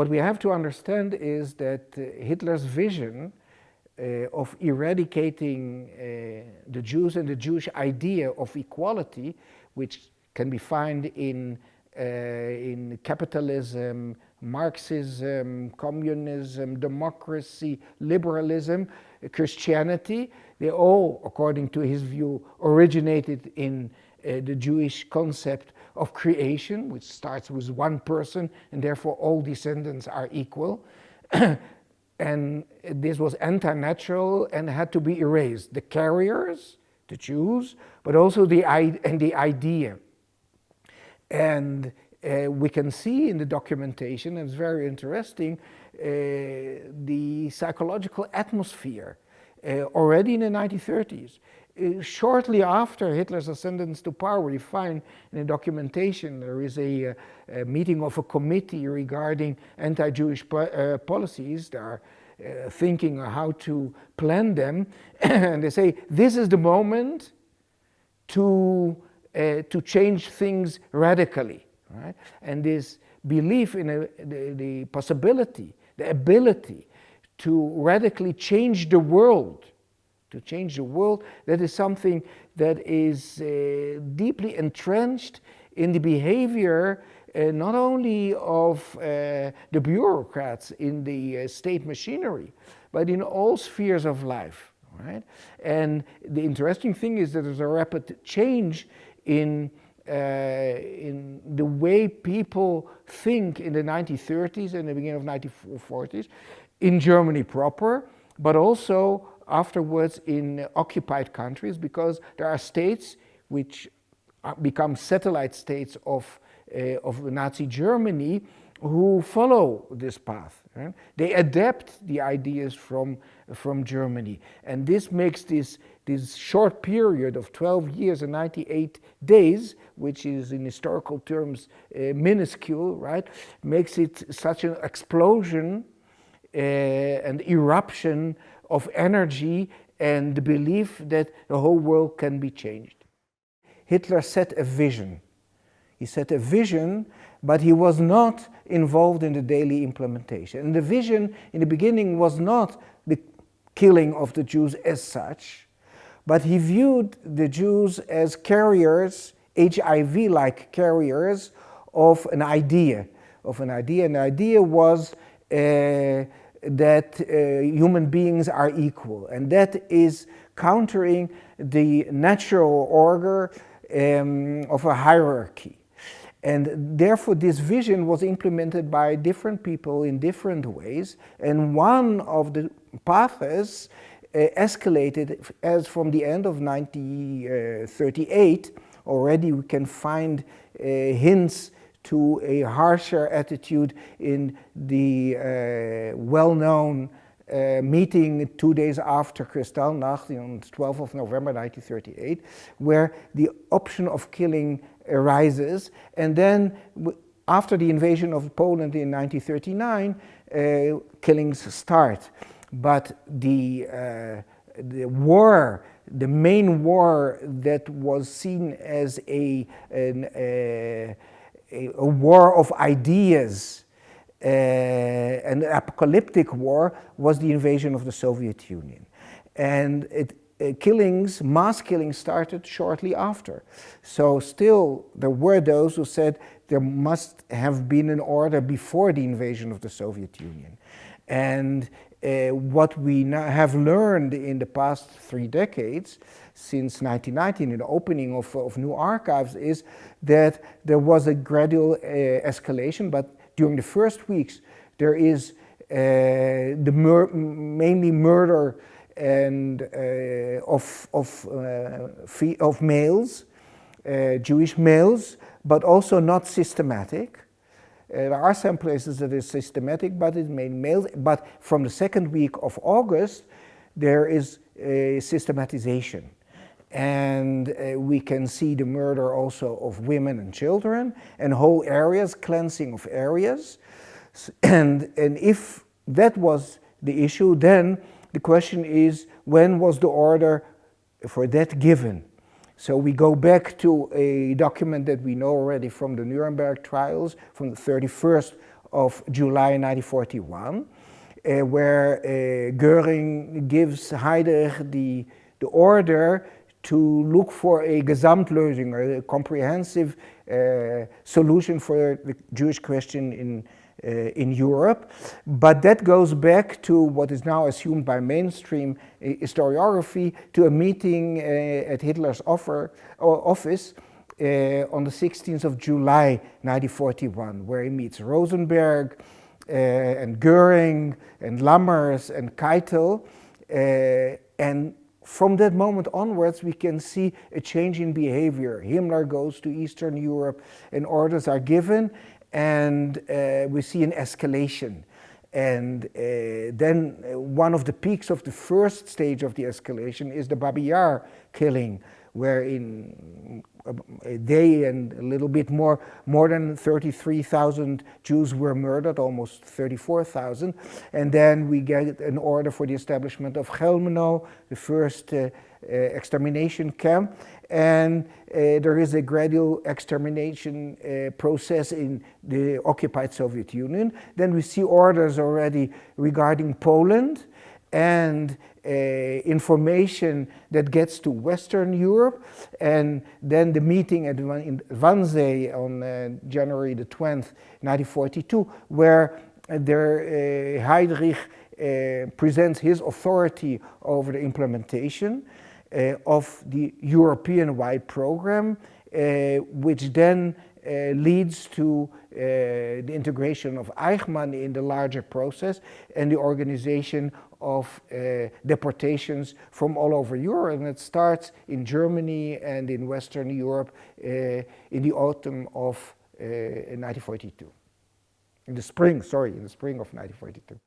what we have to understand is that Hitler's vision of eradicating the Jews and the Jewish idea of equality, which can be found in capitalism, Marxism, communism, democracy, liberalism, Christianity, they all, according to his view, originated in the Jewish concept of creation, which starts with one person and therefore all descendants are equal. And this was anti-natural and had to be erased. The carriers, the Jews, but also the idea. And we can see in the documentation, and it's very interesting, the psychological atmosphere already in the 1930s. Shortly after Hitler's ascendance to power, we find in the documentation there is a meeting of a committee regarding anti-Jewish policies. They are thinking how to plan them, and they say this is the moment to change things radically, right? And this belief in the possibility, the ability to radically change the world, that is something that is deeply entrenched in the behavior not only of the bureaucrats in the state machinery, but in all spheres of life, right? And the interesting thing is that there's a rapid change in the way people think in the 1930s and the beginning of 1940s in Germany proper, but also afterwards in occupied countries, because there are states which become satellite states of Nazi Germany who follow this path. Right? They adapt the ideas from Germany, and this makes this short period of 12 years and 98 days, which is in historical terms minuscule, right, makes it such an explosion and eruption of energy and the belief that the whole world can be changed. Hitler set a vision. He set a vision, but he was not involved in the daily implementation. And the vision in the beginning was not the killing of the Jews as such, but he viewed the Jews as carriers, HIV-like carriers of an idea. And the idea was that human beings are equal, and that is countering the natural order of a hierarchy. And therefore this vision was implemented by different people in different ways, and one of the paths escalated as from the end of 1938. Already we can find hints to a harsher attitude in the well-known meeting 2 days after Kristallnacht on the 12th of November 1938, where the option of killing arises. And then after the invasion of Poland in 1939, killings start. But the war, the main war that was seen as a war of ideas, an apocalyptic war, was the invasion of the Soviet Union. And mass killings started shortly after. So still there were those who said there must have been an order before the invasion of the Soviet Union. And what we now have learned in the past 3 decades, since 1919, in the opening of new archives, is that there was a gradual escalation, but during the first weeks there is mainly murder and of males, Jewish males, but also not systematic. There are some places that is systematic, but it's mainly males. But from the second week of August, there is a systematization. And we can see the murder also of women and children, and whole areas, cleansing of areas. And if that was the issue, then the question is, when was the order for that given? So we go back to a document that we know already from the Nuremberg trials from the 31st of July 1941, where Göring gives Heydrich the order to look for a Gesamtlösung, or a comprehensive solution for the Jewish question in Europe. But that goes back to what is now assumed by mainstream historiography, to a meeting at Hitler's office on the 16th of July 1941, where he meets Rosenberg and Göring and Lammers and Keitel, and from that moment onwards, we can see a change in behavior. Himmler goes to Eastern Europe and orders are given, and we see an escalation. And then one of the peaks of the first stage of the escalation is the Babi Yar killing, where in a day and a little bit more than 33,000 Jews were murdered, almost 34,000. And then we get an order for the establishment of Chelmno, the first extermination camp. And there is a gradual extermination process in the occupied Soviet Union. Then we see orders already regarding Poland, and information that gets to Western Europe, and then the meeting at Wannsee on January the 20th, 1942, where Heydrich presents his authority over the implementation of the European-wide program, which then leads to the integration of Eichmann in the larger process and the organization of deportations from all over Europe. And it starts in Germany and in Western Europe in the autumn of 1942. In the spring of 1942.